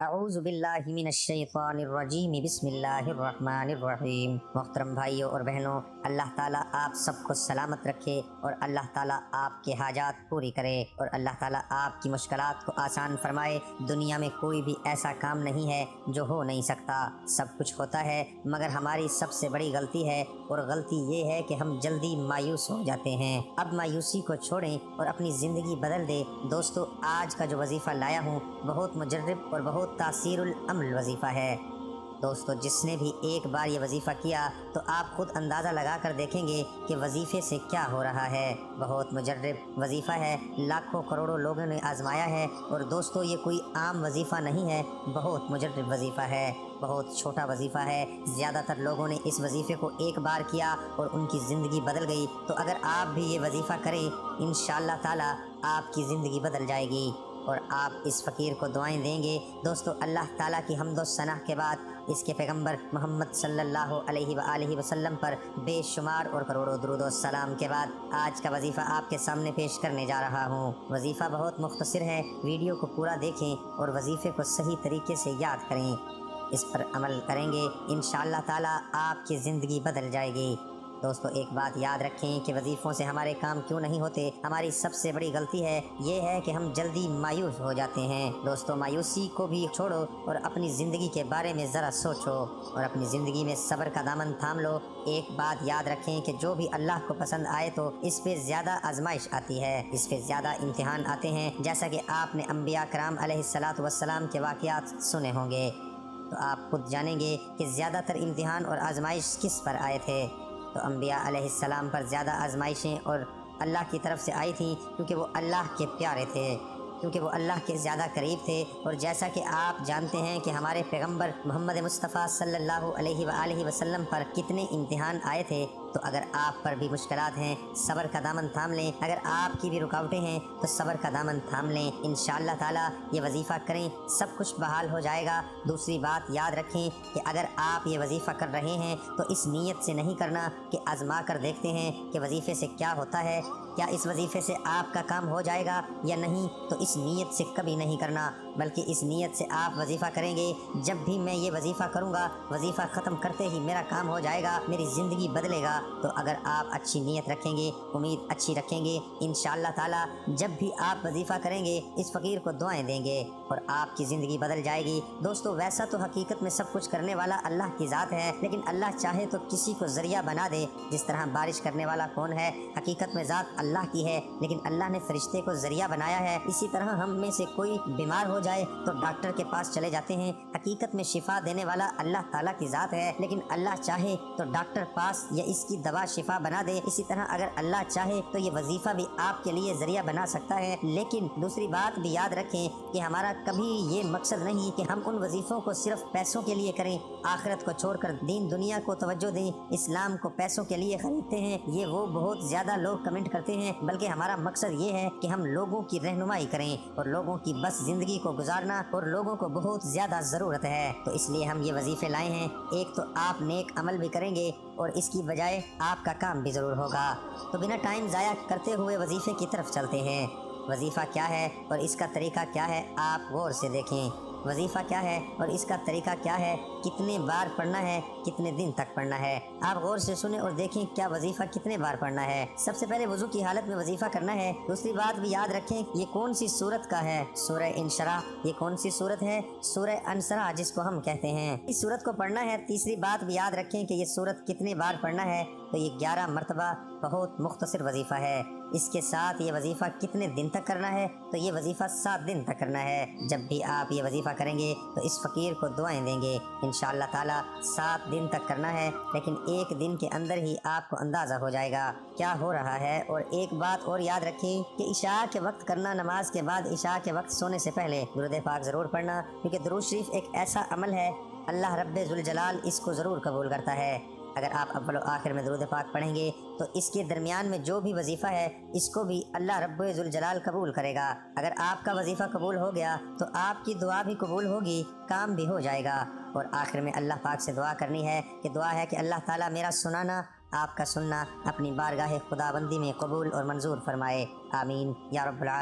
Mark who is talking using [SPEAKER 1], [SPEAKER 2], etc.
[SPEAKER 1] اعوذ باللہ من الشیطان الرجیم بسم اللہ الرحمن الرحیم۔ محترم بھائیوں اور بہنوں، اللہ تعالیٰ آپ سب کو سلامت رکھے اور اللہ تعالیٰ آپ کے حاجات پوری کرے اور اللہ تعالیٰ آپ کی مشکلات کو آسان فرمائے۔ دنیا میں کوئی بھی ایسا کام نہیں ہے جو ہو نہیں سکتا، سب کچھ ہوتا ہے، مگر ہماری سب سے بڑی غلطی ہے اور غلطی یہ ہے کہ ہم جلدی مایوس ہو جاتے ہیں۔ اب مایوسی کو چھوڑیں اور اپنی زندگی بدل دیں۔ دوستو، آج کا جو وظیفہ لایا ہوں بہت مجرب اور بہت تاثیر العمل وظیفہ ہے۔ دوستو، جس نے بھی ایک بار یہ وظیفہ کیا تو آپ خود اندازہ لگا کر دیکھیں گے کہ وظیفے سے کیا ہو رہا ہے۔ بہت مجرب وظیفہ ہے، لاکھوں کروڑوں لوگوں نے آزمایا ہے، اور دوستو یہ کوئی عام وظیفہ نہیں ہے، بہت مجرب وظیفہ ہے، بہت چھوٹا وظیفہ ہے۔ زیادہ تر لوگوں نے اس وظیفے کو ایک بار کیا اور ان کی زندگی بدل گئی، تو اگر آپ بھی یہ وظیفہ کریں انشاءاللہ تعالیٰ آپ کی زندگی بدل جائے گی اور آپ اس فقیر کو دعائیں دیں گے۔ دوستو، اللہ تعالیٰ کی حمد و ثنا کے بعد اس کے پیغمبر محمد صلی اللہ علیہ وآلہ وسلم پر بے شمار اور کروڑوں درود و سلام کے بعد آج کا وظیفہ آپ کے سامنے پیش کرنے جا رہا ہوں۔ وظیفہ بہت مختصر ہے، ویڈیو کو پورا دیکھیں اور وظیفے کو صحیح طریقے سے یاد کریں۔ اس پر عمل کریں گے انشاءاللہ تعالیٰ آپ کی زندگی بدل جائے گی۔ دوستو، ایک بات یاد رکھیں کہ وظیفوں سے ہمارے کام کیوں نہیں ہوتے۔ ہماری سب سے بڑی غلطی ہے یہ ہے کہ ہم جلدی مایوس ہو جاتے ہیں۔ دوستو، مایوسی کو بھی چھوڑو اور اپنی زندگی کے بارے میں ذرا سوچو اور اپنی زندگی میں صبر کا دامن تھام لو۔ ایک بات یاد رکھیں کہ جو بھی اللہ کو پسند آئے تو اس پہ زیادہ آزمائش آتی ہے، اس پہ زیادہ امتحان آتے ہیں، جیسا کہ آپ نے انبیاء کرام علیہ السلام کے واقعات سنے ہوں گے، تو آپ خود جانیں گے کہ زیادہ تر امتحان اور آزمائش کس پر آئے تھے۔ تو انبیاء علیہ السلام پر زیادہ آزمائشیں اور اللہ کی طرف سے آئی تھیں کیونکہ وہ اللہ کے پیارے تھے، کیونکہ وہ اللہ کے زیادہ قریب تھے۔ اور جیسا کہ آپ جانتے ہیں کہ ہمارے پیغمبر محمد مصطفیٰ صلی اللہ علیہ وآلہ وسلم پر کتنے امتحان آئے تھے، تو اگر آپ پر بھی مشکلات ہیں صبر کا دامن تھام لیں، اگر آپ کی بھی رکاوٹیں ہیں تو صبر کا دامن تھام لیں، انشاءاللہ تعالیٰ یہ وظیفہ کریں، سب کچھ بحال ہو جائے گا۔ دوسری بات یاد رکھیں کہ اگر آپ یہ وظیفہ کر رہے ہیں تو اس نیت سے نہیں کرنا کہ آزما کر دیکھتے ہیں کہ وظیفے سے کیا ہوتا ہے، کیا اس وظیفے سے آپ کا کام ہو جائے گا یا نہیں، تو اس نیت سے کبھی نہیں کرنا، بلکہ اس نیت سے آپ وظیفہ کریں گے جب بھی میں یہ وظیفہ کروں گا، وظیفہ ختم کرتے ہی میرا کام ہو جائے گا، میری زندگی بدلے گا۔ تو اگر آپ اچھی نیت رکھیں گے، امید اچھی رکھیں گے، انشاءاللہ تعالیٰ جب بھی آپ وظیفہ کریں گے اس فقیر کو دعائیں دیں گے اور آپ کی زندگی بدل جائے گی۔ دوستو، ویسا تو حقیقت میں سب کچھ کرنے والا اللہ کی ذات ہے، لیکن اللہ چاہے تو کسی کو ذریعہ بنا دے۔ جس طرح بارش کرنے والا کون ہے؟ حقیقت میں ذات اللہ کی ہے، لیکن اللہ نے فرشتے کو ذریعہ بنایا ہے۔ اسی طرح ہم میں سے کوئی بیمار ہو جائے تو ڈاکٹر کے پاس چلے جاتے ہیں، حقیقت میں شفا دینے والا اللہ تعالیٰ کی ذات ہے، لیکن اللہ چاہے تو ڈاکٹر پاس یا اس کی دوا شفا بنا دے۔ اسی طرح اگر اللہ چاہے تو یہ وظیفہ بھی آپ کے لیے ذریعہ بنا سکتا ہے، لیکن دوسری بات بھی یاد رکھیں کہ ہمارا کبھی یہ مقصد نہیں کہ ہم ان وظیفوں کو صرف پیسوں کے لیے کریں، آخرت کو چھوڑ کر دین دنیا کو توجہ دیں۔ اسلام کو پیسوں کے لیے خریدتے ہیں، یہ وہ بہت زیادہ لوگ کمنٹ کرتے ہیں، بلکہ ہمارا مقصد یہ ہے کہ ہم لوگوں کی رہنمائی کریں اور لوگوں کی بس زندگی کو گزارنا، اور لوگوں کو بہت زیادہ ضرورت ہے، تو اس لیے ہم یہ وظیفے لائے ہیں۔ ایک تو آپ نیک عمل بھی کریں گے اور اس کی بجائے آپ کا کام بھی ضرور ہوگا۔ تو بنا ٹائم ضائع کرتے ہوئے وظیفے کی طرف چلتے ہیں۔ وظیفہ کیا ہے اور اس کا طریقہ کیا ہے، آپ غور سے دیکھیں۔ وظیفہ کیا ہے اور اس کا طریقہ کیا ہے، کتنے بار پڑھنا ہے، کتنے دن تک پڑھنا ہے، آپ غور سے سنیں اور دیکھیں کیا وظیفہ کتنے بار پڑھنا ہے۔ سب سے پہلے وضو کی حالت میں وظیفہ کرنا ہے۔ دوسری بات بھی یاد رکھیں یہ کون سی سورت کا ہے، سورہ انشراح۔ یہ کون سی سورت ہے؟ سورہ انشراح، جس کو ہم کہتے ہیں، اس سورت کو پڑھنا ہے۔ تیسری بات بھی یاد رکھیں کہ یہ سورت کتنے بار پڑھنا ہے، تو یہ 11 مرتبہ، بہت مختصر وظیفہ ہے۔ اس کے ساتھ یہ وظیفہ کتنے دن تک کرنا ہے، تو یہ وظیفہ 7 دن تک کرنا ہے۔ جب بھی آپ یہ وظیفہ کریں گے تو اس فقیر کو دعائیں دیں گے، انشاءاللہ تعالیٰ 7 دن تک کرنا ہے، لیکن ایک دن کے اندر ہی آپ کو اندازہ ہو جائے گا کیا ہو رہا ہے۔ اور ایک بات اور یاد رکھیں کہ عشاء کے وقت کرنا، نماز کے بعد عشاء کے وقت سونے سے پہلے درود پاک ضرور پڑھنا، کیونکہ درود شریف ایک ایسا عمل ہے اللہ رب ذوالجلال اس کو ضرور قبول کرتا ہے۔ اگر آپ اول و آخر میں درود پاک پڑھیں گے تو اس کے درمیان میں جو بھی وظیفہ ہے اس کو بھی اللہ رب ذوالجلال قبول کرے گا۔ اگر آپ کا وظیفہ قبول ہو گیا تو آپ کی دعا بھی قبول ہوگی، کام بھی ہو جائے گا۔ اور آخر میں اللہ پاک سے دعا کرنی ہے کہ دعا ہے کہ اللہ تعالیٰ میرا سنانا، آپ کا سننا اپنی بارگاہ خداوندی میں قبول اور منظور فرمائے، آمین یا رب العالمین۔